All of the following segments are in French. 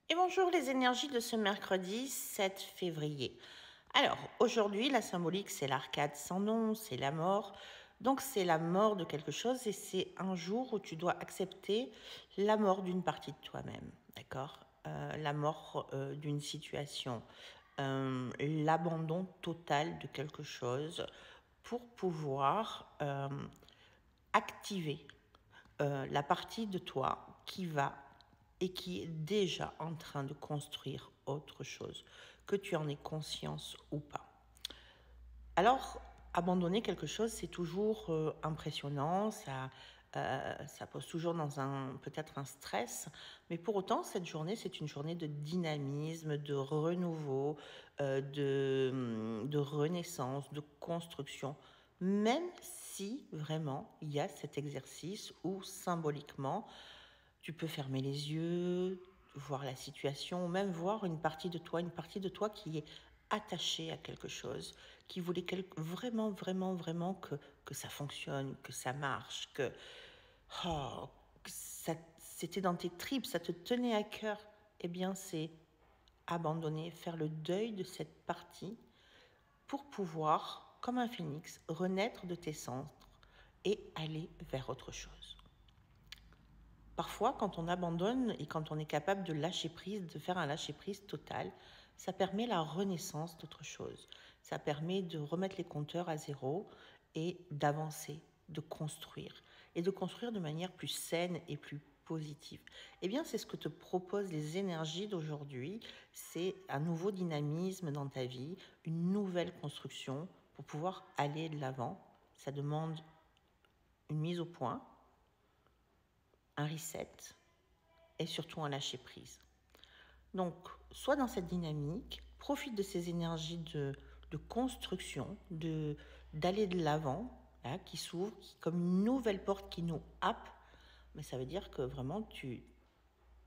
Et bonjour les énergies de ce mercredi 7 février. Alors, aujourd'hui, la symbolique, c'est l'arcade sans nom, c'est la mort. Donc, c'est la mort de quelque chose et c'est un jour où tu dois accepter la mort d'une partie de toi-même, d'accord? La mort d'une situation, l'abandon total de quelque chose pour pouvoir activer la partie de toi qui va et qui est déjà en train de construire autre chose, que tu en aies conscience ou pas. Alors, abandonner quelque chose, c'est toujours impressionnant, ça pose toujours dans peut-être un stress, mais pour autant, cette journée, c'est une journée de dynamisme, de renouveau, de renaissance, de construction, même si vraiment il y a cet exercice où symboliquement, tu peux fermer les yeux, voir la situation, même voir une partie de toi qui est attachée à quelque chose, qui voulait vraiment, vraiment, vraiment que ça fonctionne, que ça marche, oh, que c'était dans tes tripes, ça te tenait à cœur. Eh bien, c'est abandonner, faire le deuil de cette partie pour pouvoir, comme un phénix, renaître de tes cendres et aller vers autre chose. Parfois, quand on abandonne et quand on est capable de lâcher prise, de faire un lâcher prise total, ça permet la renaissance d'autre chose. Ça permet de remettre les compteurs à zéro et d'avancer, de construire. Et de construire de manière plus saine et plus positive. Eh bien, c'est ce que te proposent les énergies d'aujourd'hui. C'est un nouveau dynamisme dans ta vie, une nouvelle construction pour pouvoir aller de l'avant. Ça demande une mise au point, un reset, et surtout un lâcher prise. Donc, sois dans cette dynamique, profite de ces énergies de construction, d'aller de l'avant, là, qui s'ouvre, comme une nouvelle porte qui nous happe. Mais ça veut dire que vraiment,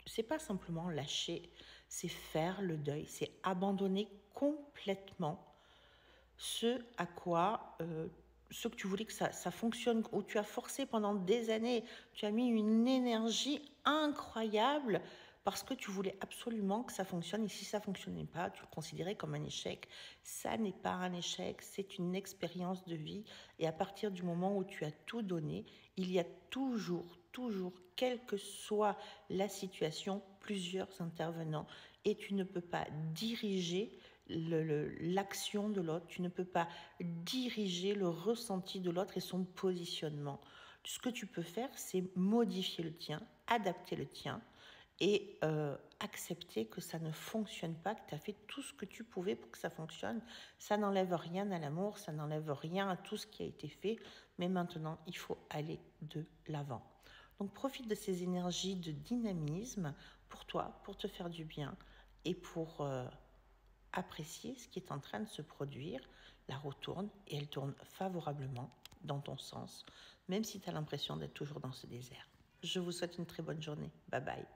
c'est pas simplement lâcher, c'est faire le deuil, c'est abandonner complètement ce à quoi, ce que tu voulais que ça fonctionne, où tu as forcé pendant des années, tu as mis une énergie incroyable parce que tu voulais absolument que ça fonctionne. Et si ça fonctionnait pas, tu le considérais comme un échec. Ça n'est pas un échec, c'est une expérience de vie. Et à partir du moment où tu as tout donné, il y a toujours, quelle que soit la situation, plusieurs intervenants. Et tu ne peux pas diriger l'action de l'autre, tu ne peux pas diriger le ressenti de l'autre et son positionnement. Ce que tu peux faire, c'est modifier le tien, adapter le tien et accepter que ça ne fonctionne pas, que tu as fait tout ce que tu pouvais pour que ça fonctionne. Ça n'enlève rien à l'amour, ça n'enlève rien à tout ce qui a été fait, mais maintenant, il faut aller de l'avant. Donc profite de ces énergies de dynamisme pour toi, pour te faire du bien et pour apprécier ce qui est en train de se produire. La roue tourne et elle tourne favorablement dans ton sens, même si tu as l'impression d'être toujours dans ce désert. Je vous souhaite une très bonne journée. Bye bye.